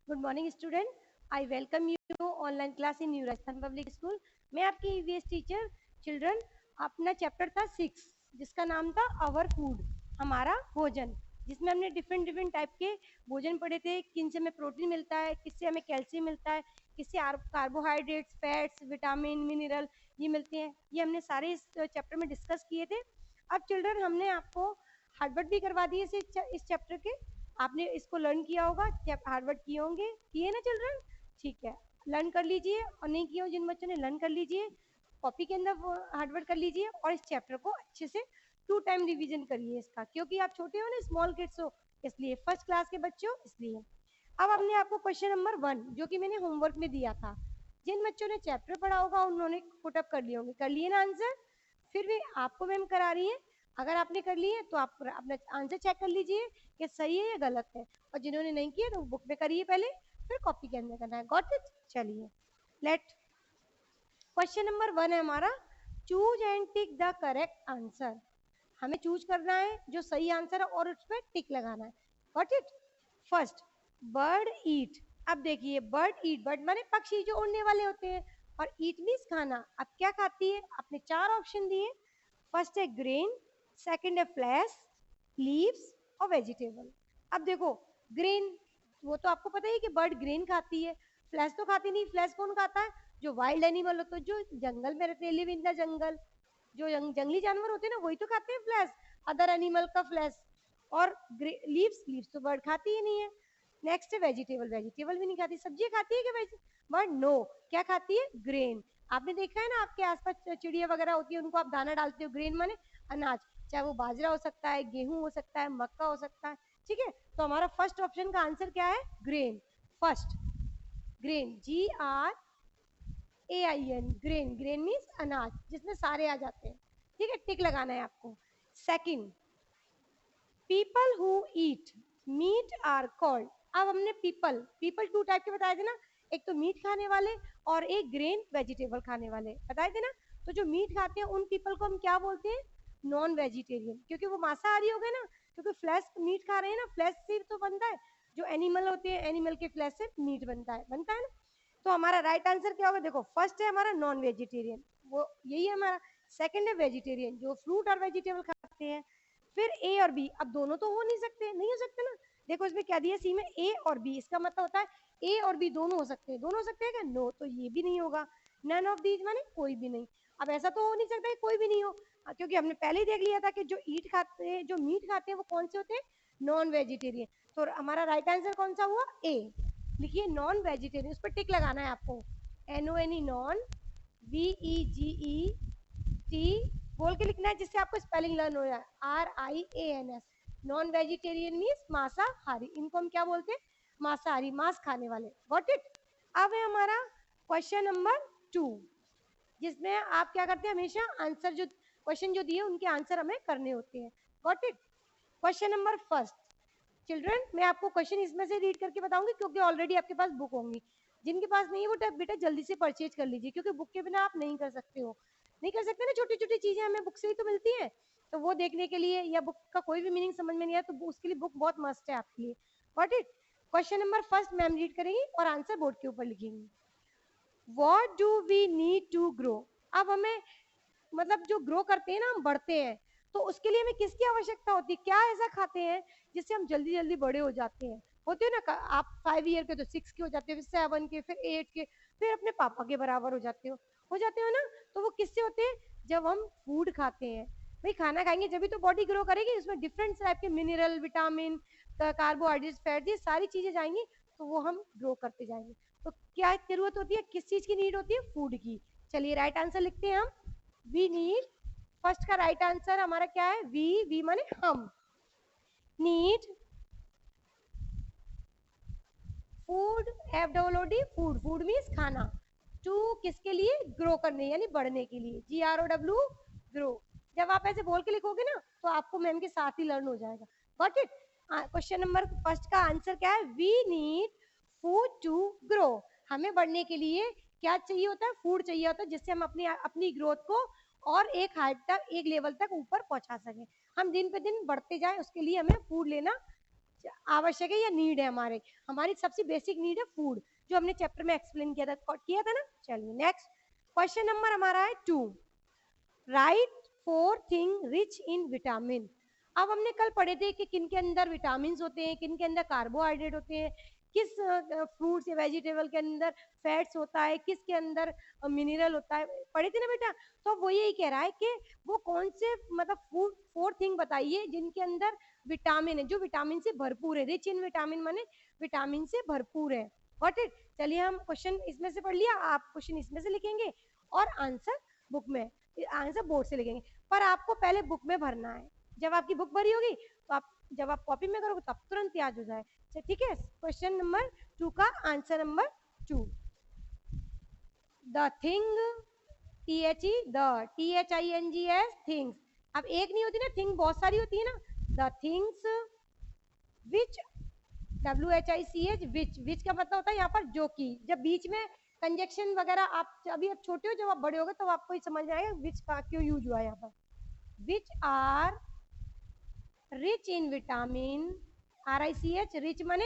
Good morning student, I welcome you online class in new Rajasthan public school. मैं आपकी EVS teacher. Children, अपना chapter था 6 जिसका नाम था आवर फूड, हमारा भोजन, जिसमें हमने डिफरेंट डिफरेंट टाइप के भोजन पढ़े थे। किन से हमें प्रोटीन मिलता है, किससे हमें कैल्शियम मिलता है, किससे कार्बोहाइड्रेट्स, फैट्स, विटामिन, मिनरल ये मिलते हैं। ये हमने सारे इस चैप्टर में डिस्कस किए थे। अब चिल्ड्रन, हमने आपको हार्डवर्क भी करवा दिए इस चैप्टर के। आपने इसको लर्न किया होगा, हार्डवर्क किए होंगे, किए ना चिल्ड्रन? ठीक है, लर्न कर लीजिए, और नहीं किए हो जिन बच्चों ने, लर्न कर लीजिए, कॉपी के अंदर हार्डवर्क कर लीजिए, और इस चैप्टर को अच्छे से 2 टाइम रिवीजन करिए इसका, क्योंकि आप छोटे हो ना, स्मॉल किड्स हो, इसलिए फर्स्ट क्लास के बच्चे हो इसलिए। अब हमने आपको क्वेश्चन नंबर 1 जो कि मैंने होमवर्क में दिया था, जिन बच्चों ने चैप्टर पढ़ा होगा उन्होंने पुटअप कर लिए होंगे। कर लिए ना आंसर? फिर भी आपको मैम करा रही है, अगर आपने कर लिए तो आप अपना आंसर चेक कर लीजिए कि सही है या गलत है, और जिन्होंने नहीं किया तो बुक में करिए पहले, फिर कॉपी के अंदर करना है। Got it? चलिए, लेट क्वेश्चन नंबर 1 है हमारा, choose and tick the correct answer. हमें चूज करना है जो सही आंसर है और उस पर टिक लगाना है। Got it? फर्स्ट, बर्ड ईट। अब देखिए, बर्ड ईट, बर्ड माने पक्षी जो उड़ने वाले होते हैं, और ईट मीन्स खाना। अब क्या खाती है? आपने 4 ऑप्शन दिए। फर्स्ट है ग्रेन, सेकंड है फ्लैश, लीव्स और वेजिटेबल। अब देखो, ग्रेन, वो तो आपको पता ही कि बर्ड ग्रेन खाती है। फ्लैश तो खाती नहीं। फ्लैश कौन खाता है? जो वाइल्ड एनिमल होते हैं, जो जंगल में रहते हैं, लिव इन द जंगल, जो जंगली जानवर होते हैं ना, वही तो खाते हैं फ्लैश, अदर एनिमल का फ्लैश। और लीव्स, लीव्स तो बर्ड खाती ही नहीं है। नेक्स्ट है वेजिटेबल, वेजिटेबल भी नहीं खाती। सब्जी खाती है क्या बर्ड? नो। क्या खाती है? ग्रेन। आपने देखा है ना, आपके आसपास चिड़िया वगैरह होती है, उनको आप दाना डालते हो। ग्रेन माने अनाज, चाहे वो बाजरा हो सकता है, गेहूं हो सकता है, मक्का हो सकता है। ठीक है, तो हमारा फर्स्ट ऑप्शन का आंसर क्या है? Grain. First, grain, GRAIN, grain. Grain means अनाज, जिसमें सारे आ जाते हैं। ठीक है, टिक लगाना है आपको। Second, people who eat meat are called. अब हमने पीपल, पीपल 2 टाइप के बताए थे ना, एक तो मीट खाने वाले और एक ग्रेन वेजिटेबल खाने वाले बताए थे ना। तो जो मीट खाते हैं उन पीपल को हम क्या बोलते हैं? नॉन वेजिटेरियन, क्योंकि वो मांसाहारी हो गए ना, क्योंकि फ्लैश मीट खा रहे हैं ना, फ्लैश से तो बनता है, जो एनिमल होते हैं एनिमल के फ्लैश से मीट बनता है ना। तो हमारा राइट आंसर क्या होगा? देखो, फर्स्ट है हमारा नॉन वेजिटेरियन, वो यही है हमारा। सेकंड है वेजिटेरियन, जो फ्रूट और वेजिटेबल खाते हैं। फिर ए और बी, अब दोनों तो हो नहीं सकते, नहीं हो सकते ना। देखो इसमें क्या दिया सी में, ए और बी, इसका मतलब होता है ए और बी दोनों हो सकते हैं। दोनों हो सकते हैं क्या? नो, तो ये भी नहीं होगा। नन ऑफ दीज माने कोई भी नहीं। अब ऐसा तो हो नहीं सकता है कोई भी नहीं हो, क्योंकि हमने पहले ही देख लिया था कि जो ईट खाते हैं, जो मीट खाते हैं, वो कौन से होते हैं? Non vegetarian. तो हमारा राइट आंसर कौन सा हुआ? ए। लिखिए नॉन वेजिटेरियन, उस पर टिक लगाना है आपको। NONE, नॉन, VEGET बोल के लिखना है, जिससे आपको स्पेलिंग लर्न हो जाए। RIANS, नॉन वेजिटेरियन मीन्स मांसाहारी। इनको हम क्या बोलते हैं? मांसाहारी, मांस खाने वाले। Got it? अब है हमारा क्वेश्चन नंबर 2, जिसमें आप क्या करते हैं, हमेशा आंसर जो क्वेश्चन जो दिए उनके आंसर हमें करने होते हैं। Got it? Question number first, children, मैं आपको क्वेश्चन इसमें से रीड करके बताऊंगी, क्योंकि ऑलरेडी आपके पास बुक होंगी। जिनके पास नहीं है वो बेटा जल्दी से परचेज कर लीजिए, क्योंकि बुक के बिना आप नहीं कर सकते हो। नहीं कर सकते ना, छोटी छोटी चीजें हमें बुक से ही तो मिलती है। तो वो देखने के लिए, या बुक का कोई भी मीनिंग समझ में नहीं आया तो उसके लिए बुक बहुत मस्त है आपके लिए। Got it? Question number first ma'am read करेंगी और आंसर बोर्ड के ऊपर लिखेंगी। What do we need to grow? अब हमें, मतलब जो ग्रो करते हैं ना, हम बढ़ते हैं, तो उसके लिए हमें किसकी आवश्यकता होती है? क्या ऐसा खाते हैं जिससे हम जल्दी जल्दी बड़े हो जाते हैं? होते हो ना, आप 5 ईयर के तो 6 के हो जाते हो, फिर 7 के, फिर 8 के, फिर अपने पापा के बराबर हो जाते हो ना। तो वो किससे होते हैं? जब हम फूड खाते हैं। भाई खाना खाएंगे जब तो बॉडी ग्रो करेगी, उसमें डिफरेंट टाइप के मिनरल, विटामिन, कार्बोहाइड्रेट, फैट, ये सारी चीजें जाएंगी, तो वो हम ग्रो करते जाएंगे। तो क्या जरूरत होती है, किस चीज की नीड होती है? फूड की। चलिए राइट आंसर लिखते हैं हम। वी नीड, फर्स्ट का राइट आंसर हमारा क्या है? वी माने हम। Need food, FOOD, food, food means खाना। टू किसके लिए? ग्रो करने, यानी बढ़ने के लिए। GROW, grow. जब आप ऐसे बोल के लिखोगे ना, तो आपको मैम के साथ ही लर्न हो जाएगा। Got it? Question number first का आंसर क्या है? We need food to grow. हमें बढ़ने के लिए क्या चाहिए होता है? फूड चाहिए होता है, जिससे हम अपनी अपनी ग्रोथ को और एक हाइट तक, एक लेवल तक ऊपर पहुंचा सकें। हम दिन पे दिन बढ़ते जाए, उसके लिए हमें फूड लेना आवश्यक है या नीड है, हमारी सबसे बेसिक नीड है फूड, जो हमने चैप्टर में एक्सप्लेन किया था ना। चलिए नेक्स्ट क्वेश्चन नंबर हमारा है 2, right 4 thing rich in vitamin. अब हमने कल पढ़े थे कि किन के अंदर विटामिन होते हैं, किन के अंदर कार्बोहाइड्रेट होते हैं, किस फ्रूट्स या वेजिटेबल के अंदर फैट्स होता है, किसके अंदर मिनरल होता है, पढ़े थे ना बेटा। तो वो यही कह रहा है कि वो कौन से मतलब फूड 4 थिंग बताइए जिनके अंदर विटामिन है, जो विटामिन से भरपूर है, रिच इन विटामिन माने विटामिन से भरपूर है। Got it. चलिए हम क्वेश्चन इसमें से पढ़ लिया, आप क्वेश्चन इसमें से लिखेंगे और आंसर बुक में, आंसर बोर्ड से लिखेंगे, पर आपको पहले बुक में भरना है। जब आपकी बुक भरी होगी तो आप जब आप कॉपी में करोगे तब तुरंत याद हो जाए। ठीक है। क्वेश्चन नंबर 2 का answer number 2, the thing, THINGS things. अब एक नहीं होती ना थिंग, बहुत सारी होती है ना। द थिंग्स विच, WHICH विच का मतलब होता है यहाँ पर जो कि, जब बीच में कंजक्शन वगैरह, आप अभी आप छोटे हो, जब आप बड़े होगे तो आपको समझ आएगा विच का क्यों यूज हुआ है यहाँ पर। Which are rich in vitamin, RICH, rich माने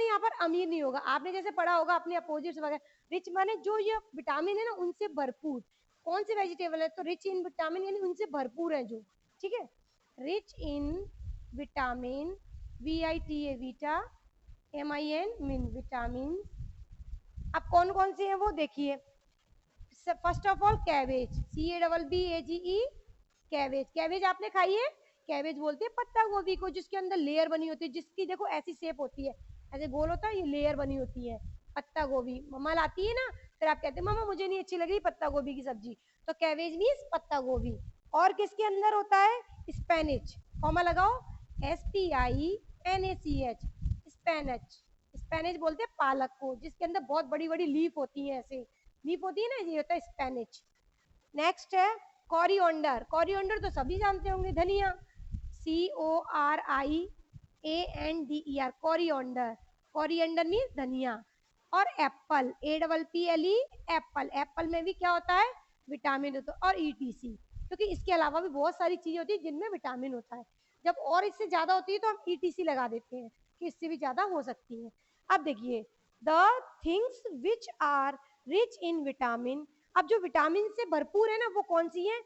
यहाँ पर अमीर नहीं होगा, आपने जैसे पढ़ा होगा अपने अपोजिट्स वगैरह। रिच माने जो ये विटामिन है ना उनसे भरपूर। कौन से वेजिटेबल है, तो रिच इन विटामिन यानी उनसे भरपूर है जो। ठीक है। Rich in vitamin, VITA Vita, MIN मिन, विटामिन। अब कौन कौन से हैं वो देखिए। First of all cabbage, CABBAGE, cabbage. Cabbage आपने खाई है? कैबेज बोलते हैं पत्ता गोभी को, जिसके अंदर लेयर बनी होती है, जिसकी देखो ऐसी शेप होती है, ऐसे गोल होता है, ये लेयर बनी होती है। पत्ता गोभी मम्मा लाती है ना, फिर आप कहते हैं मम्मा मुझे नहीं अच्छी लग रही पत्ता गोभी की सब्जी, तो कैबेज मीन्स पत्ता गोभी। और किसके अंदर होता है? स्पेनिच, कॉमा लगाओ, SPINACH, स्पेनच। स्पेनिच बोलते हैं पालक को, जिसके अंदर बहुत बड़ी बड़ी लीफ होती है, ऐसे लीफ होती है ना, ये होता है स्पेनिच। नेक्स्ट है कोरिएंडर। कोरिएंडर तो सभी जानते होंगे, धनिया, CORIANDER, कोरिएंडर। कोरिएंडर मीन्स धनिया। और एप्पल, APPLE, एप्पल। एप्पल में भी क्या होता है? विटामिन होता है। और ETC, क्योंकि इसके अलावा भी बहुत सारी चीजें होती है जिनमें विटामिन होता है। जब और इससे ज्यादा होती है तो हम ETC लगा देते हैं कि इससे भी ज्यादा हो सकती है। अब देखिए, the things which are rich in vitamin. अब जो विटामिन से भरपूर है ना वो कौन सी है?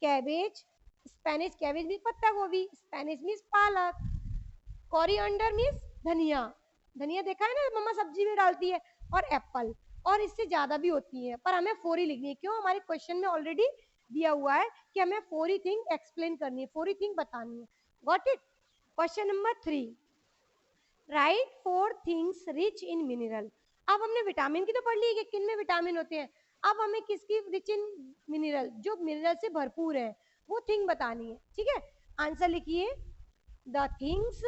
कैबेज, स्पेनिश, कैबेज मीन्स पत्ता गोभी, स्पेनिश मीन्स पालक, कोरिएंडर मीन्स धनिया, धनिया देखा है ना मम्मा सब्जी में डालती है, और एप्पल। और इससे ज्यादा भी होती है, पर हमें 4 ही लिखनी है। क्यों? हमारे क्वेश्चन में ऑलरेडी दिया हुआ है कि हमें 4 ही थिंग एक्सप्लेन करनी है, 4 ही थिंग बतानी है। Got it. Question number 3, right 4 things rich in mineral. अब हमने विटामिन की तो पढ़ ली कि किन में विटामिन होते हैं, अब हमें किसकी रिच इन मिनरल, जो मिनरल से भरपूर है, वो थिंग बतानी है। ठीक है। आंसर लिखिए, the things,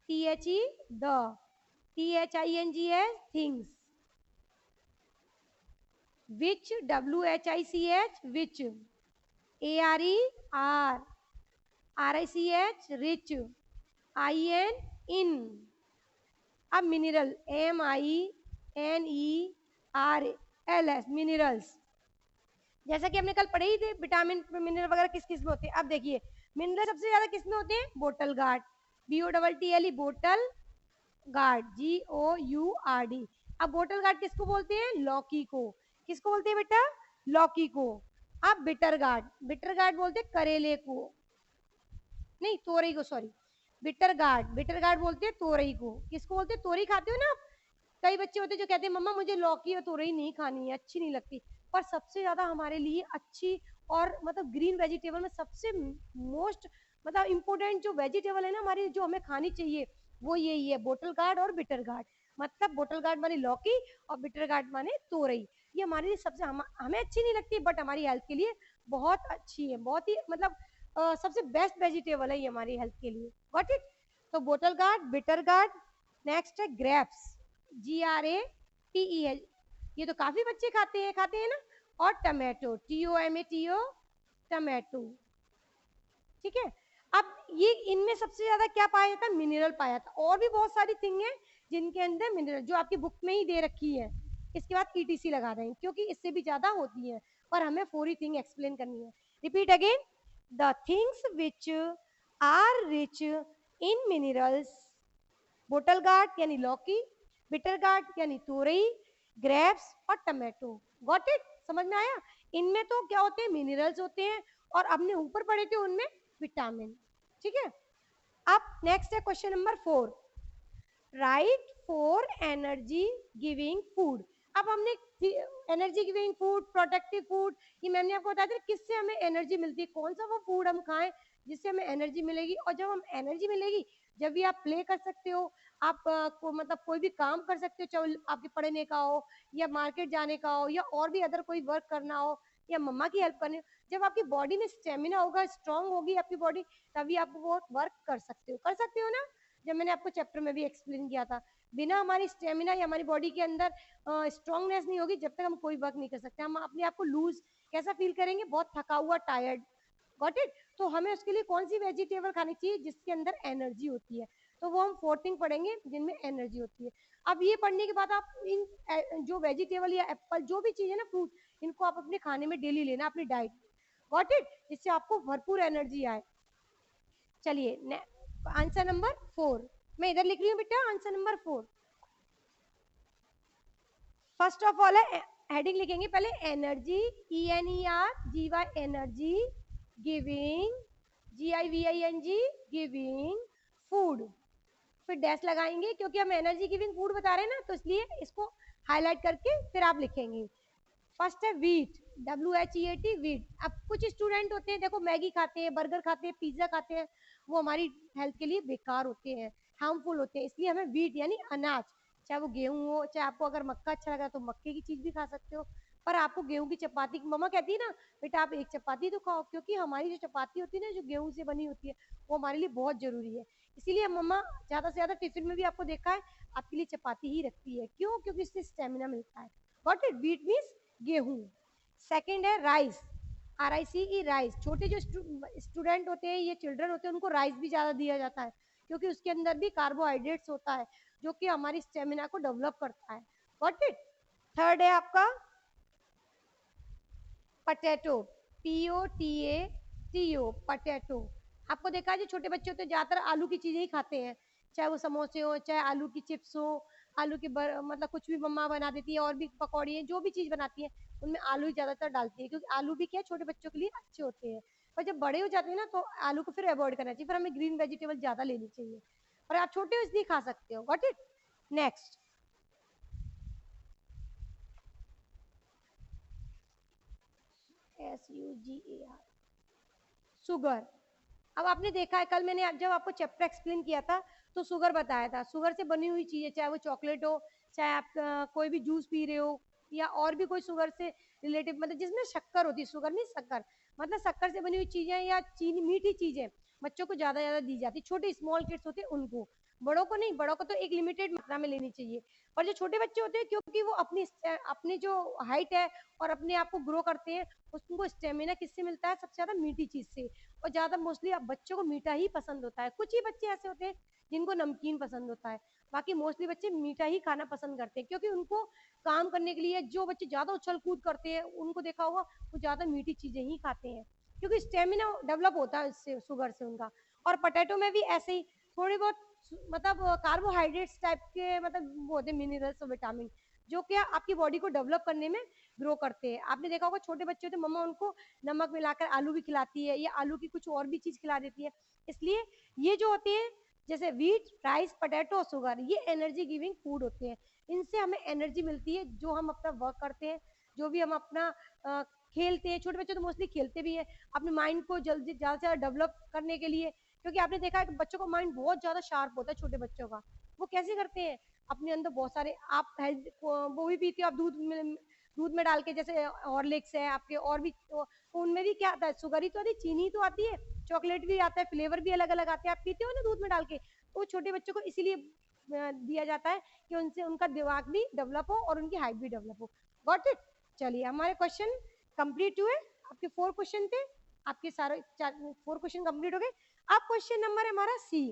THE the, THINGS things, which, WHICH which, ARE are, RICH rich, IN in. अब मिनरल, MINERALS मिनरल्स, जैसा कि हमने कल पढ़े ही थे विटामिन मिनरल वगैरह किस किस में होते हैं। अब देखिए मिनरल सबसे ज्यादा किस में होते हैं? Bottle guard, BOTTLE bottle guard, GOURD। अब बोटल गार्ड किसको बोलते हैं? लौकी को। किसको बोलते हैं बेटा? लौकी को। अब बिटर गार्ड, बिटर गार्ड बोलते हैं करेले को, नहीं तोरई को, sorry, bitter gourd, bitter guard बोलते हैं तोरई को। किसको बोलते हैं? तोरई खाते हो ना आप? कई बच्चे होते हैं जो कहते हैं मम्मा मुझे लौकी और तोरई नहीं खानी है, अच्छी नहीं लगती, पर सबसे ज्यादा हमारे लिए अच्छी और मतलब ग्रीन वेजिटेबल में सबसे मोस्ट मतलब इम्पोर्टेंट जो वेजिटेबल है ना हमारी, जो हमें खानी चाहिए, वो यही है, बोटल गार्ड और बिटर गार्ड। मतलब बोटल गार्ड माने लौकी और बिटर गार्ड माने तोरई। ये हमारे लिए सबसे हमें अच्छी नहीं लगती, बट हमारी हेल्थ के लिए बहुत अच्छी है, बहुत ही मतलब सबसे बेस्ट वेजिटेबल है ये हमारी हेल्थ के लिए। Got it. तो bottle gourd, bitter gourd. Next है ग्रेप्स, GRAPE, ये तो काफी बच्चे खाते हैं ना। और टमाटो, TOMATO, टमाटो। ठीक है। अब ये इनमें सबसे ज्यादा क्या पाया जाता है? मिनरल पाया जाता है। और भी बहुत सारी थिंग है जिनके अंदर मिनरल, जो आपकी बुक में ही दे रखी है, इसके बाद ETC लगा देंगे क्योंकि इससे भी ज्यादा होती है, पर हमें 4 ही थिंग एक्सप्लेन करनी है। Repeat again, the things which are rich in minerals bottle gourd यानी लौकी, बिटर गार्ड यानी तोरई, ग्रेप्स और टमाटो। Got it? समझ में आया? इनमें तो क्या होते हैं, मिनरल्स होते हैं, और अपने ऊपर पढ़े थे उनमें विटामिन। ठीक है, अब नेक्स्ट है question number 4, right 4 energy giving food. अब हमने energy giving food, protective food, ये मैंने आपको बताया था किससे हमें एनर्जी मिलती है, कौन सा वो फूड हम खाएं जिससे हमें एनर्जी मिलेगी। और जब हम एनर्जी मिलेगी, जब भी आप प्ले कर सकते हो, आप को मतलब कोई भी काम कर सकते हो, चाहे आपके पढ़ने का हो या मार्केट जाने का हो या और भी अदर कोई वर्क करना हो या मम्मा की हेल्प करनी हो। जब आपकी बॉडी में स्टेमिना होगा, स्ट्रांग होगी आपकी बॉडी, तभी आप वो वर्क कर सकते हो ना। जब मैंने आपको चैप्टर में भी एक्सप्लेन किया था, बिना हमारी स्टेमिना या हमारी बॉडी के अंदर स्ट्रांगनेस नहीं होगी, जब तक हम कोई वर्क नहीं कर सकते। हम अपने आप को लूज कैसा फील करेंगे, बहुत थका हुआ, टायर्ड। Got it? तो हमें उसके लिए कौन सी वेजिटेबल खानी चाहिए जिसके अंदर एनर्जी होती है, तो वो हम 4 थिंग पढ़ेंगे जिनमें एनर्जी होती है। अब ये पढ़ने के बाद आप इन जो वेजिटेबल या एप्पल जो भी चीज है ना, फ्रूट, इनको आप अपने खाने में डेली लेना, अपनी डाइट। Got it? जिससे आपको भरपूर एनर्जी आए। चलिए आंसर नंबर 4 मैं इधर लिख रही हूँ बेटा, answer number 4। First of all है, हेडिंग लिखेंगे पहले, energy, ENERGY, energy, giving, GIVING, giving food, फिर डैश लगाएंगे क्योंकि हम एनर्जी गिविंग फूड बता रहे हैं ना, तो इसलिए इसको हाईलाइट करके फिर आप लिखेंगे। फर्स्ट है वीट, WHEAT, वीट। अब कुछ स्टूडेंट होते हैं, देखो मैगी खाते हैं, बर्गर खाते हैं, पिज्जा खाते हैं, वो हमारी हेल्थ के लिए बेकार होते हैं, हार्मफुल होते हैं, इसलिए हमें वीट यानी अनाज, चाहे वो गेहूं हो, चाहे आपको अगर मक्का अच्छा लगा तो मक्के की चीज भी खा सकते हो, पर आपको गेहूं की चपाती, मम्मा कहती है ना बेटा आप एक चपाती तो खाओ, क्योंकि हमारी जो चपाती होती है ना, जो गेहूं से बनी होती है, वो हमारे लिए बहुत जरूरी है। इसीलिए मम्मा ज्यादा से ज्यादा टिफिन में भी आपको देखा है आपके लिए चपाती ही रखती है। क्यों? क्योंकि इससे स्टेमिना मिलता है। Got it? वीट मीन्स गेहूं। सेकेंड है राइस, RICE, राइस। छोटे जो स्टूडेंट होते हैं, ये चिल्ड्रन होते हैं, उनको राइस भी ज्यादा दिया जाता है क्योंकि उसके अंदर भी कार्बोहाइड्रेट्स होता है जो कि हमारी स्टेमिना को डेवलप करता है। Got it? थर्ड है आपका पटेटो, POTATO, पटेटो। आपको देखा है जो छोटे बच्चे होते हैं ज्यादातर आलू की चीजें ही खाते हैं, चाहे वो समोसे हो, चाहे आलू की चिप्स हो, आलू की मतलब कुछ भी मम्मा बना देती है, और भी पकौड़ी है, जो भी चीज बनाती है उनमें आलू ही ज्यादातर डालती है, क्योंकि आलू भी क्या है, छोटे बच्चों के लिए अच्छे होते हैं। पर जब बड़े हो जाते हैं ना, तो आलू को फिर अवॉइड करना चाहिए, फिर हमें ग्रीन वेजिटेबल ज्यादा लेनी चाहिए, पर आप छोटे हो इसलिए खा सकते हो। Got it? Next, SUGAR, sugar. अब आपने देखा है, कल मैंने जब आपको चैप्टर एक्सप्लेन किया था तो शुगर बताया था, शुगर से बनी हुई चीजें, चाहे वो चॉकलेट हो, चाहे आप कोई भी जूस पी रहे हो, या और भी कोई शुगर से रिलेटिव, मतलब जिसमें शक्कर होती है, शुगर नहीं शक्कर, मतलब शक्कर से बनी हुई चीजें या चीनी मीठी चीजें बच्चों को ज्यादा दी जाती, छोटे स्मॉल किड्स होते हैं उनको, बड़ों को नहीं, बड़ों को तो एक लिमिटेड मात्रा में लेनी चाहिए। और जो छोटे बच्चे होते हैं, क्योंकि वो अपनी जो हाइट है और अपने आप को ग्रो करते हैं, उनको स्टेमिना किससे मिलता है, सबसे ज्यादा मीठी चीज से। और ज्यादा मोस्टली बच्चों को मीठा ही पसंद होता है, कुछ ही बच्चे ऐसे होते हैं जिनको नमकीन पसंद होता है, बाकी मोस्टली बच्चे मीठा ही खाना पसंद करते हैं, क्योंकि उनको काम करने के लिए, जो बच्चे ज्यादा उछल कूद करते हैं उनको देखा होगा वो ज्यादा मीठी चीजें ही खाते हैं, क्योंकि स्टेमिना डेवलप होता है इससे, शुगर से उनका। और पोटैटो में भी ऐसे ही थोड़ी बहुत मतलब कार्बोहाइड्रेट्स टाइप के, मतलब वो होते मिनरल्स और विटामिन, जो कि आपकी बॉडी को डेवलप करने में ग्रो करते हैं। आपने देखा होगा छोटे बच्चे होते, मम्मा उनको नमक मिलाकर आलू भी खिलाती है, या आलू की कुछ और भी चीज खिला देती है। इसलिए ये जो होते हैं, जैसे वीट, राइस, पोटैटो, शुगर, ये एनर्जी गिविंग फूड होते हैं। इनसे हमें एनर्जी मिलती है, जो हम अपना वर्क करते हैं, जो भी हम अपना खेलते हैं, छोटे बच्चे तो मोस्टली खेलते भी है अपने माइंड को जल्दी ज्यादा से ज्यादा डेवलप करने के लिए, क्योंकि आपने देखा है कि बच्चों का माइंड बहुत ज्यादा शार्प होता है, छोटे बच्चों का। वो कैसे करते हैं, अपने अंदर बहुत सारे, आप हेल्थ वो भी पीते हो आप, दूध में डाल के, जैसे हॉर्लिक्स है आपके, और भी तो उनमें भी क्या आता है, शुगर ही तो आती है, चीनी तो आती है, चॉकलेट भी आता है, फ्लेवर भी अलग अलग आते हैं, आप पीते हो ना दूध में डाल के, तो छोटे बच्चों को इसीलिए दिया जाता है कि उनसे उनका दिमाग भी डेवलप हो और उनकी हाइट भी डेवलप हो। Got it? चलिए हमारे क्वेश्चन कंप्लीट हुए, आपके 4 क्वेश्चन थे, आपके सारे 4 क्वेश्चन कंप्लीट हो गए। अब क्वेश्चन नंबर है हमारा C,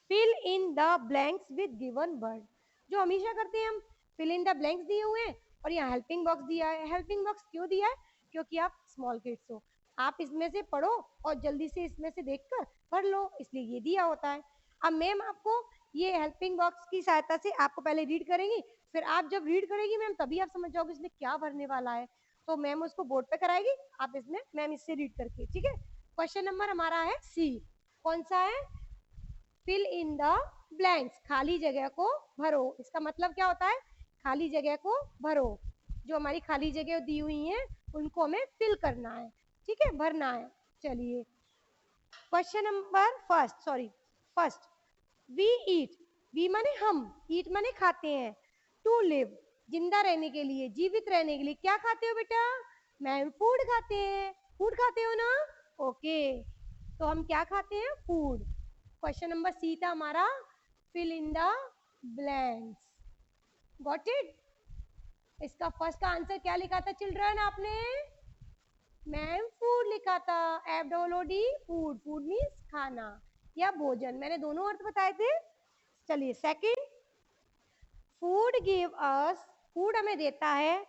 fill in the blanks with given word. जो हमेशा करते हैं हम, फिल इन द ब्लैंक्स दिए हुए हैं और यहाँ हेल्पिंग बॉक्स दिया है। हेल्पिंग बॉक्स क्यों दिया है? क्योंकि आप स्मॉल किड्स हो, आप इसमें से पढ़ो और जल्दी से इसमें से देखकर पढ़ लो, इसलिए ये दिया होता है। अब मैम आपको ये हेल्पिंग बॉक्स की सहायता से आपको पहले रीड करेंगी, फिर आप जब रीड करेगी मैम तभी आप समझ जाओगे इसमें क्या भरने वाला है। तो मैम उसको बोर्ड पे कराएगी, आप इसमें मैम इससे रीड करके, ठीक है। क्वेश्चन नंबर हमारा है सी, कौन सा है? फिल इन द ब्लैंक्स, खाली जगह को भरो। इसका मतलब क्या होता है? खाली जगह को भरो। जो हमारी खाली जगह दी हुई है उनको हमें फिल करना है, ठीक है, भरना है। चलिए question number first, we eat, we माने हम, ईट माने खाते हैं, टू लिव जिंदा रहने के लिए, जीवित रहने के लिए क्या खाते हो बेटा? मैम फूड खाते हैं, फूड खाते हो ना? ओके, तो हम क्या खाते हैं? फूड। क्वेश्चन नंबर सी था हमारा, fill in the blanks. Got it? इसका फर्स्ट का आंसर क्या लिखा था चिल्ड्रन आपने? मैम फूड लिखा था, F double O D, food, food means खाना या भोजन, मैंने दोनों अर्थ बताए थे। चलिए second, food give us, food हमें देता है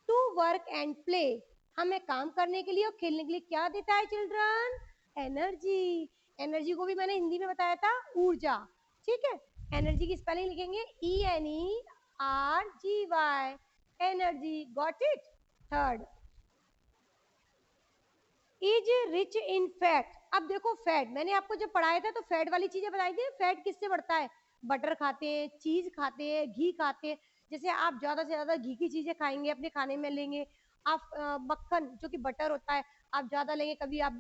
टू वर्क एंड प्ले, हमें काम करने के लिए और खेलने के लिए क्या देता है चिल्ड्रन? एनर्जी। एनर्जी को भी मैंने हिंदी में बताया था ऊर्जा, ठीक है। एनर्जी की स्पेलिंग लिखेंगे ENERGY, energy. Got it? Third, is rich in fat. अब देखो फैट मैंने आपको जब पढ़ाया था तो फैट वाली चीजें बताई थी। फैट किससे बढ़ता है? बटर खाते हैं, चीज खाते हैं, घी खाते हैं। जैसे आप ज्यादा से ज्यादा घी की चीजें खाएंगे, अपने खाने में लेंगे, आप मक्खन जो कि बटर होता है आप ज्यादा लेंगे, कभी आप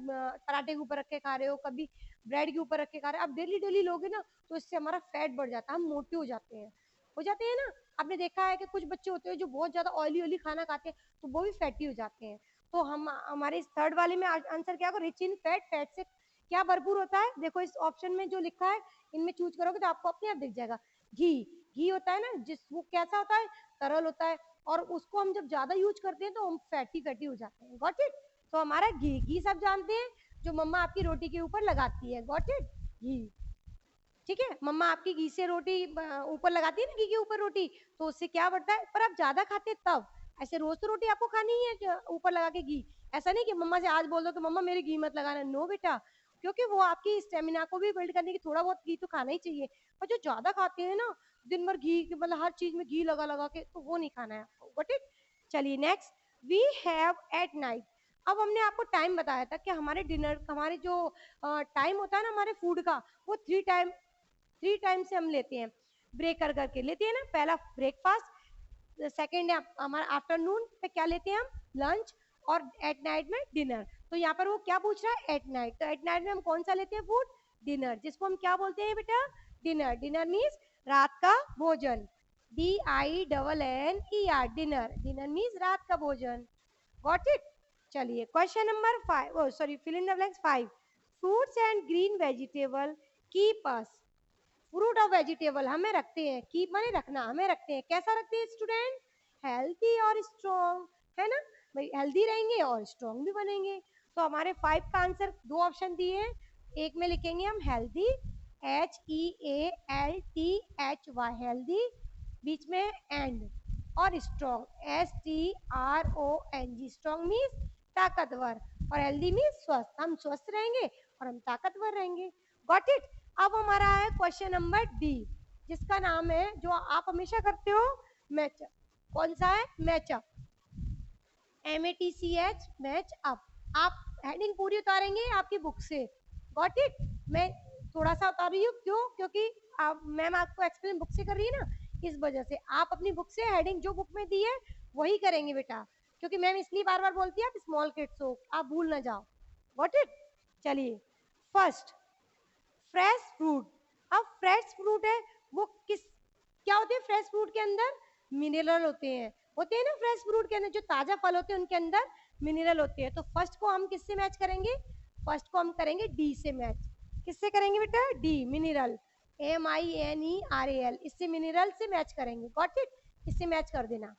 पराठे के ऊपर रख के खा रहे हो, कभी ब्रेड के ऊपर रख के खा रहे हो, आप डेली डेली लोगे ना तो इससे हमारा फैट बढ़ जाता है, हम मोटे हो जाते हैं ना। आपने देखा है कि कुछ बच्चे होते हैं जो बहुत ज्यादा ऑयली ऑयली खाना खाते हैं तो वो भी फैटी हो जाते हैं। तो हम हमारे इस थर्ड वाले में आंसर क्या होगा? Rich in fat. फैट से क्या भरपूर होता है? देखो इस ऑप्शन में जो लिखा है इनमें चूज करोगे तो आपको अपने आप दिख जाएगा। घी, घी होता है ना जिस, वो कैसा होता है? तरल होता है, और उसको हम जब ज्यादा यूज करते हैं तो हम फैटी फैटी हो जाते हैं। Got it? तो हमारा घी, घी सब जानते हैं जो मम्मा आपकी रोटी के ऊपर लगाती है। Got it? घी, ठीक है। मम्मा आपकी घी से रोटी ऊपर लगाती है ना, घी के ऊपर रोटी, तो उससे क्या बढ़ता है? पर आप ज्यादा खाते हैं तब, ऐसे रोज तो रोटी आपको खानी ही है ऊपर लगा के घी। ऐसा नहीं कि मम्मा से आज बोल दो कि मम्मा मेरी घी मत लगाना, नो बेटा, क्योंकि वो आपकी स्टेमिना को भी बिल्ड करने की थोड़ा बहुत घी तो खाना ही चाहिए। और जो ज्यादा खाते हैं ना दिन भर घी, मतलब हर चीज में घी लगा लगा के, तो वो नहीं खाना है आपको। Got it? चलिए next, we have at night. अब हमने आपको टाइम बताया था कि हमारे डिनर, हमारे जो टाइम होता है ना हमारे फूड का, वो थ्री टाइम से हम लेते हैं, ब्रेक कर करके लेते हैं ना। पहला ब्रेकफास्ट, सेकेंड है हमारा आफ्टरनून पे क्या लेते हैं हम? लंच, और एट नाइट में डिनर। तो यहाँ पर वो क्या पूछ रहा है? At night. तो एट नाइट में हम कौन सा लेते हैं फूड? डिनर, जिसको हम क्या बोलते हैं बेटा? डिनर। डिनर मीन्स रात का भोजन, DINNER, डिनर। डिनर मीन्स रात का भोजन। Got it? चलिए question number 5, sorry fill in the blanks 5, fruits and green vegetable keep us, fruit और वेजिटेबल हमें रखते हैं, कीप माने रखना, हमें रखते हैं, कैसा रखते हैं स्टूडेंट? हेल्थी और स्ट्रॉन्ग, है ना भाई, हेल्दी रहेंगे और स्ट्रॉन्ग भी बनेंगे। तो हमारे 5 का आंसर दो ऑप्शन दिए हैं, एक में लिखेंगे हम हेल्दी, HEALTHY, हेल्दी, बीच में एंड, और स्ट्रॉन्ग, STRONG, स्ट्रॉन्ग मीन्स ताकतवर, और हेल्दी मीन्स स्वस्थ, हम स्वस्थ रहेंगे और हम ताकतवर रहेंगे। Got it? अब हमारा है क्वेश्चन नंबर डी, जिसका नाम है, जो आप हमेशा करते हो, मैचअप। कौन सा है? Match up, MATCH, match up. आप हेडिंग पूरी उतारेंगे आपकी बुक से। Got it? मैं थोड़ा सा उतार रही हूँ, क्यों? क्योंकि आप, मैम आपको एक्सप्लेन बुक से कर रही है ना, इस वजह से आप अपनी बुक से हेडिंग जो बुक में दी है वही करेंगे बेटा, क्योंकि मैम इसलिए बार बार बोलती है आप स्मॉल किड्स हो, आप भूल ना जाओ। Got it? चलिए फर्स्ट, फ्रेश फ्रूट। अब फ्रेश फ्रूट है वो किस, क्या होते हैं फ्रेश फ्रूट के अंदर? मिनरल होते हैं ना फ्रेश फ्रूट के अंदर, जो ताजा फल होते हैं उनके अंदर मिनरल होते हैं। तो फर्स्ट को हम किससे मैच करेंगे? फर्स्ट को हम करेंगे डी से मैच। किससे करेंगे बेटा? डी, मिनरल, MINERAL, इससे मिनरल से मैच करेंगे। Got it? इससे मैच कर देना।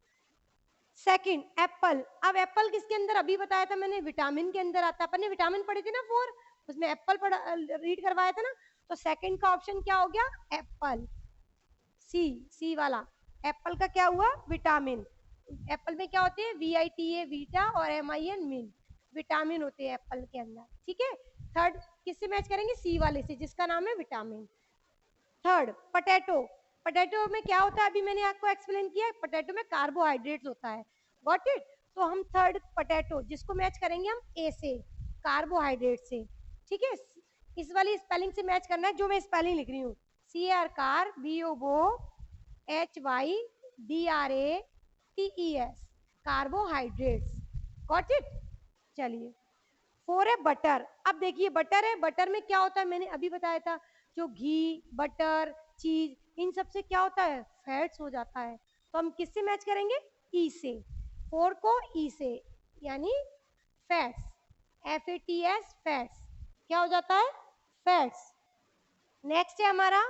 Second, Apple. अब एप्पल किसके अंदर? अभी बताया था मैंने, विटामिन के अंदर आता है, अपन ने विटामिन पढ़े थे ना 4, उसमें एप्पल पढ़ा, रीड करवाया था ना। तो सेकंड का ऑप्शन क्या हो गया? एप्पल, सी वाला। एप्पल का क्या हुआ? विटामिन। एप्पल में क्या होते हैं? VITA, वीटा, और MIN, मिन, विटामिन होते हैं एप्पल के अंदर, ठीक है। थर्ड किससे मैच करेंगे? सी वाले से, जिसका नाम है विटामिन। थर्ड पोटैटो, पोटैटो में क्या होता है अभी मैंने आपको एक्सप्लेन किया, पोटैटो में कार्बोहाइड्रेट्स होता है, गॉट इट। तो हम थर्ड पोटैटो जिसको मैच करेंगे हम ए से, कार्बोहाइड्रेट से, ठीक है। इस वाली स्पेलिंग से मैच करना है जो मैं स्पेलिंग लिख रही हूँ, C R car, B O bo, H Y D R A T E S, carbohydrates, got it. चलिए फोर है बटर। अब देखिए बटर है, बटर में क्या होता है मैंने अभी बताया था, जो घी, बटर, चीज, इन सब से क्या होता है, फैट्स हो जाता है। तो हम किससे मैच करेंगे, ई से, फोर को ई से, यानी fats, F A T S, fats, क्या हो जाता है, फैट्स। नेक्स्ट है हमारा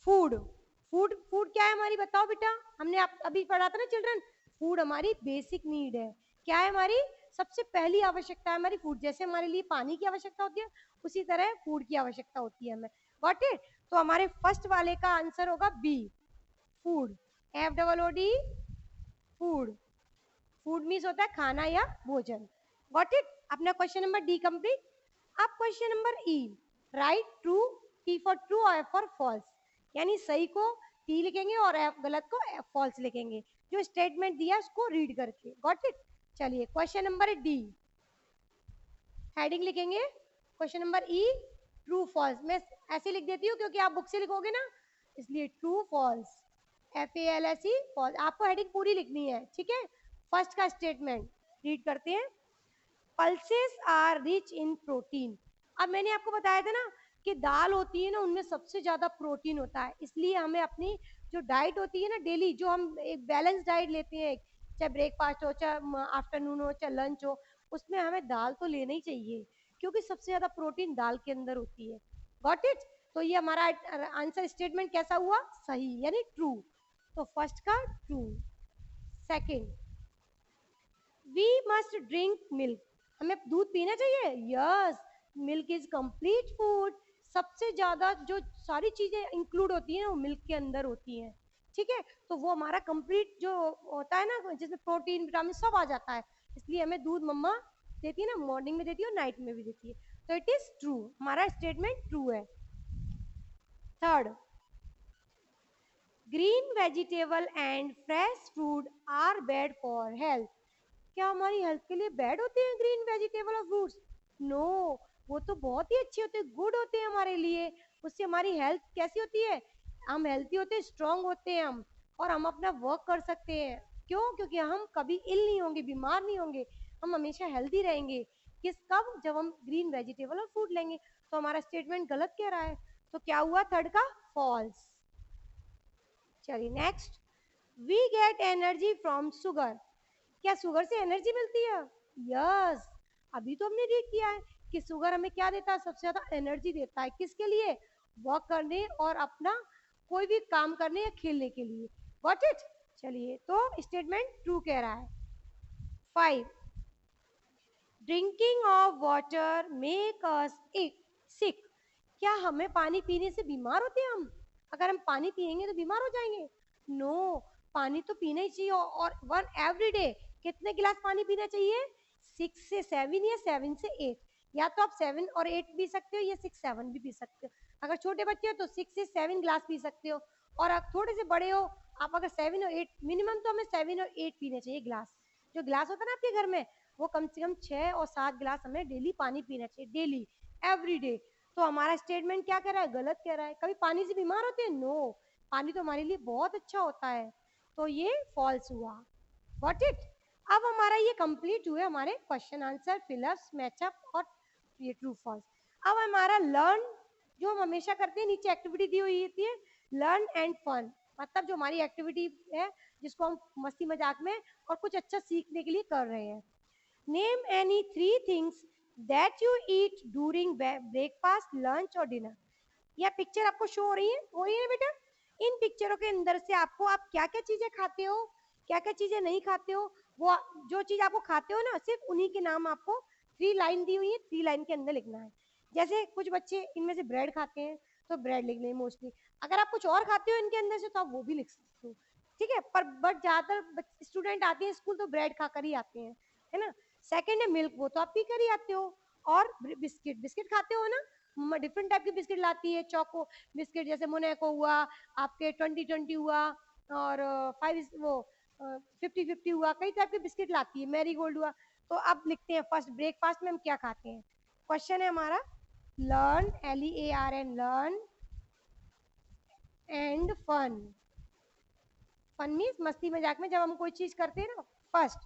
फूड, फूड, फूड क्या है हमारी, बताओ बेटा, हमने आप अभी पढ़ा था ना चिल्ड्रन, फूड हमारी बेसिक नीड है, क्या है हमारी सबसे पहली आवश्यकता है हमारी फूड, जैसे हमारे लिए पानी की आवश्यकता होती है उसी तरह फूड की आवश्यकता होती है हमें, गॉट इट। तो हमारे फर्स्ट वाले का आंसर होगा B, food, F double O D, food, food means होता है खाना या भोजन, गॉट इट। अपना क्वेश्चन नंबर डी कंप्लीट। अब question number E, write true, T for true और एफ फॉर फॉल्स, यानी सही को टी लिखेंगे और एफ गलत को एफ फॉल्स लिखेंगे, जो स्टेटमेंट दिया उसको रीड करके, गॉट इट। चलिए क्वेश्चन नंबर डी, हेडिंग लिखेंगे question number E, true false, मैं ऐसे लिख देती हूँ क्योंकि आप बुक से लिखोगे ना, इसलिए true false, F A L S E, false, आपको हेडिंग पूरी लिखनी है, ठीक है। फर्स्ट का स्टेटमेंट रीड करते हैं, pulses are rich in protein. अब मैंने आपको बताया था ना कि दाल होती है ना उनमें सबसे ज्यादा प्रोटीन होता है, इसलिए हमें अपनी जो डाइट होती है ना डेली, जो हम एक बैलेंस डाइट लेते हैं, चाहे ब्रेकफास्ट हो, चाहे आफ्टरनून हो, चाहे लंच हो, उसमें हमें दाल तो लेना ही चाहिए, क्योंकि सबसे ज्यादा प्रोटीन दाल के अंदर होती है, गॉट इट। तो ये हमारा आंसर स्टेटमेंट कैसा हुआ, सही, यानी ट्रू। तो फर्स्ट का true. Second, we must drink milk, हमें दूध पीना चाहिए, yes, milk is complete food, सबसे ज्यादा जो सारी चीजें इंक्लूड होती हैं वो मिल्क के अंदर होती हैं, ठीक है। तो वो हमारा कंप्लीट जो होता है ना, जिसमें प्रोटीन विटामिन सब आ जाता है, इसलिए हमें दूध मम्मा देती है ना, मॉर्निंग में देती है और नाइट में भी देती है, तो इट इज ट्रू, हमारा स्टेटमेंट ट्रू है। Third, green vegetable and fresh fruit are bad for health, क्या हमारी हेल्थ के लिए बैड होते हैं ग्रीन वेजिटेबल और फ्रूट्स, नो, वो तो बहुत ही अच्छे होते हैं, गुड होते हैं हमारे लिए, उससे हमारी हेल्थ कैसी होती है, हम हेल्थी होते हैं, स्ट्रांग होते हैं हम, और हम अपना वर्क कर सकते हैं, क्यों, क्योंकि हम कभी इल नहीं होंगे, बीमार नहीं होंगे, हम हमेशा हेल्दी रहेंगे, किस कब, जब हम ग्रीन वेजिटेबल और फ्रूट लेंगे। तो हमारा स्टेटमेंट गलत कह रहा है, तो क्या हुआ थर्ड का, फॉल्स। चलिए next, we get energy from sugar, क्या शुगर से एनर्जी मिलती है, यस, अभी तो हमने रीड किया है कि शुगर हमें क्या देता है, सबसे ज्यादा एनर्जी देता है, किसके लिए, वर्क करने और अपना कोई भी काम करने या खेलने के लिए, गॉट इट। चलिए तो स्टेटमेंट ट्रू कह रहा है। 5, drinking of water make us sick, क्या हमें पानी पीने से बीमार होते हैं हम, अगर हम पानी पियेंगे तो बीमार हो जाएंगे, नो, पानी तो पीना ही चाहिए, और वन एवरी डे, कितने गिलास पानी पीना चाहिए, 6 से 7 या 7 से 8, या तो आप 7 और 8 पी सकते हो या 6 7 भी पी सकते हो, अगर छोटे बच्चे हो तो 6 से 7 गिलास पी सकते हो, और आप थोड़े से बड़े हो, आप अगर 7 और 8, मिनिमम तो हमें 7 और 8 पीने चाहिए गिलास, जो गिलास होता है ना आपके घर में, वो कम से कम 6 और 7 गिलास हमें डेली पानी पीना चाहिए, डेली, एवरी डे। तो हमारा स्टेटमेंट क्या कह रहा है, गलत कह रहा है, कभी पानी से बीमार होते हैं, नो, पानी तो हमारे लिए बहुत अच्छा होता है, तो ये फॉल्स हुआ, गॉट इट। अब हमारा ये कंप्लीट हुए हमारे क्वेश्चन आंसर, फिलअप्स, मैचअप और ये ट्रू फॉल्स। अब हमारा लर्न, जो हम हमेशा करते हैं, नीचे एक्टिविटी दी हुई होती है, लर्न एंड फन, मतलब जो हमारी एक्टिविटी है जिसको हम मस्ती मजाक में और कुछ अच्छा सीखने के लिए कर रहे हैं। Name any 3 things that you eat during breakfast, lunch और डिनर, यह पिक्चर आपको शो हो रही है बेटा, इन पिक्चरों के अंदर से आपको आप क्या क्या चीजें खाते हो, क्या क्या चीजें नहीं खाते हो, वो जो चीज आपको खाते हो ना, सिर्फ उन्हीं के नाम आपको 3 लाइन दी हुई है, 3 लाइन के अंदर लिखना है, जैसे कुछ बच्चे इनमें से ब्रेड खाते हैं तो ब्रेड लिख लें मोस्टली, अगर आप कुछ और खाते हो इनके अंदर से तो आप वो भी लिख सकते हो, ठीक है, पर बट ज्यादातर स्टूडेंट आते हैं स्कूल तो ब्रेड खाकर ही आते हैं, है ना। सेकंड है मिल्क, वो तो आप पी कर ही आते हो, और बिस्किट, बिस्किट खाते हो ना, डिफरेंट टाइप की बिस्किट लाती है, चोको बिस्किट जैसे मोनाको हुआ, आपके 2020 हुआ, और 5 वो 50-50 हुआ, कई टाइप के बिस्किट लाती है, मैरी गोल्ड हुआ। तो अब लिखते हैं फर्स्ट ब्रेकफास्ट में हम क्या खाते हैं। क्वेश्चन है हमारा learn, LEARN, learn and fun. Fun means मस्ती मजाक में जब हम कोई चीज करते हैं ना। फर्स्ट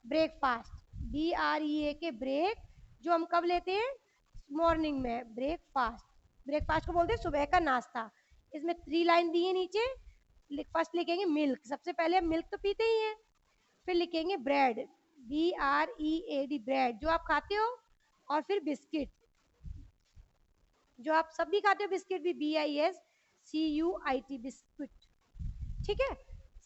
ब्रेकफास्ट, BREA के ब्रेक, जो हम कब लेते हैं, मॉर्निंग में। ब्रेकफास्ट, ब्रेकफास्ट को बोलते हैं सुबह का नाश्ता। इसमें 3 लाइन दी है नीचे। फर्स्ट लिखेंगे मिल्क, सबसे पहले हम मिल्क तो पीते ही हैं। फिर लिखेंगे ब्रेड, BREAD, ब्रेड जो आप खाते हो। और फिर बिस्किट, जो आप सब भी खाते हो, बिस्किट भी BISCUIT, बिस्कुट। ठीक है।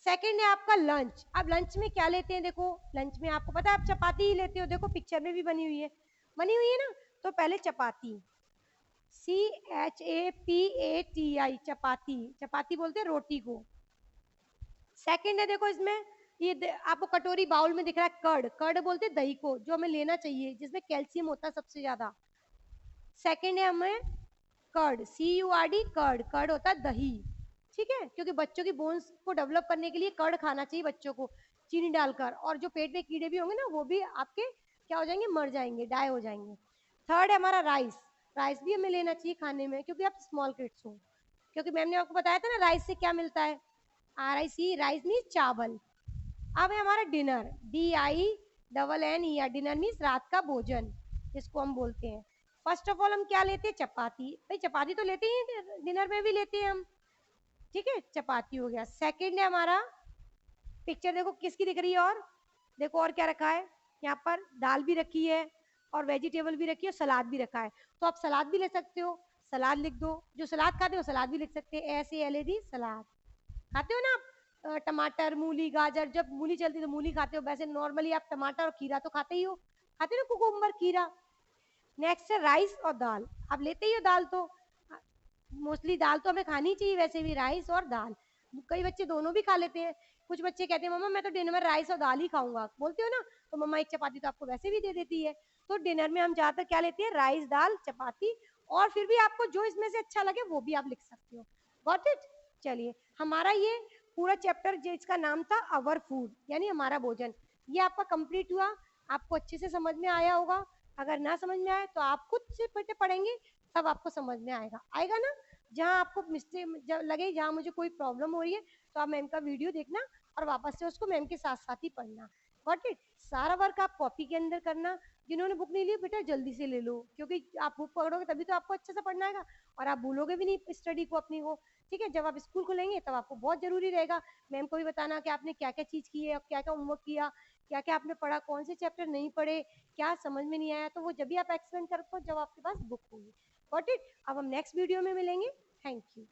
सेकंड है आपका लंच। अब लंच में क्या लेते हैं, देखो लंच में आपको पता है आप चपाती ही लेते हो, देखो पिक्चर में भी बनी हुई है, बनी हुई है ना। तो पहले चपाती, CHAPATI, चपाती, चपाती बोलते हैं रोटी को। सेकंड है देखो इसमें ये आपको कटोरी बाउल में दिख रहा है कर्ड, कर्ड बोलते हैं दही को, जो हमें लेना चाहिए जिसमें कैल्शियम होता है सबसे ज्यादा। सेकंड है हमें कर्ड, CURD, कर्ड, कर्ड होता है दही। ठीक है, क्योंकि बच्चों की बोन्स को डेवलप करने के लिए कर्ड खाना चाहिए बच्चों को, चीनी डालकर। और जो पेट में कीड़े भी होंगे ना, वो भी आपके क्या हो जाएंगे, मर जाएंगे, डाई हो जाएंगे। थर्ड है हमारा राइस, राइस भी हमें लेना चाहिए खाने में, क्योंकि आप स्मॉल किड्स हो। क्योंकि मैम ने आपको बताया था ना राइस से क्या मिलता है, RIC, राइस मीन्स चावल। अब है हमारा डिनर, DINNER, डिनर मीन्स रात का भोजन जिसको हम बोलते हैं। फर्स्ट ऑफ ऑल हम क्या लेते हैं, चपाती। भाई चपाती तो लेते ही हैं, डिनर में भी लेते हैं हम। ठीक है, चपाती हो गया। सेकंड है हमारा, पिक्चर देखो किसकी दिख रही है, और देखो और क्या रखा है, यहाँ पर दाल भी रखी है, और वेजिटेबल भी रखी है, और सलाद भी रखा है। तो आप सलाद भी ले सकते हो, सलाद लिख दो। जो सलाद खाते हो सलाद भी लिख सकते हैं, SALAD, सलाद। खाते हो ना आप टमाटर, मूली, गाजर, जब मूली चलती तो मूली खाते हो, वैसे नॉर्मली आप टमाटर और खीरा तो खाते ही हो, खाते हो ना, कुकुम्बर, खीरा। नेक्स्ट है राइस और दाल, आप लेते ही हो दाल, तो मोस्टली दाल तो हमें खानी चाहिए वैसे भी, राइस और दाल। कई बच्चे दोनों भी खा लेते हैं। कुछ बच्चे कहते हैं मम्मा मैं तो डिनर में राइस और दाल ही खाऊंगा, बोलते हो ना, तो मम्मा एक चपाती तो आपको वैसे भी दे देती है। तो डिनर में हम ज्यादातर क्या लेते हैं, राइस, दाल, चपाती। और फिर भी आपको जो इसमें से अच्छा लगे वो भी आप लिख सकते हो। Got it. चलिए, हमारा ये पूरा चैप्टर जिसका नाम था अवर फूड, यानी हमारा भोजन, ये आपका कंप्लीट हुआ। आपको अच्छे से समझ में आया होगा। अगर ना समझ में आए तो आप खुद से पढ़ेंगे, तब आपको समझ में आएगा, आएगा ना। जहाँ आपको मिस्टेक लगे, जहाँ मुझे कोई प्रॉब्लम हो रही है, तो आप मैम का वीडियो देखना और वापस से उसको मैम के साथ साथ ही पढ़ना। Got it. सारा वर्क आप कॉपी के अंदर करना। जिन्होंने बुक नहीं ली बेटा जल्दी से ले लो, क्योंकि आप बुक पढ़ोगे तभी तो आपको अच्छे से पढ़ना आएगा, और आप भूलोगे भी नहीं स्टडी को अपनी को। ठीक है, जब आप स्कूल खुलेंगे तब आपको बहुत जरूरी रहेगा मैम को भी बताना कि आपने क्या क्या चीज की है, क्या क्या होमवर्क किया, क्या क्या आपने पढ़ा, कौन से चैप्टर नहीं पढ़े, क्या समझ में नहीं आया। तो वो जब भी आप एक्सप्लेन करते हो जब आपके पास बुक होगी। Got it. अब हम नेक्स्ट वीडियो में मिलेंगे। Thank you.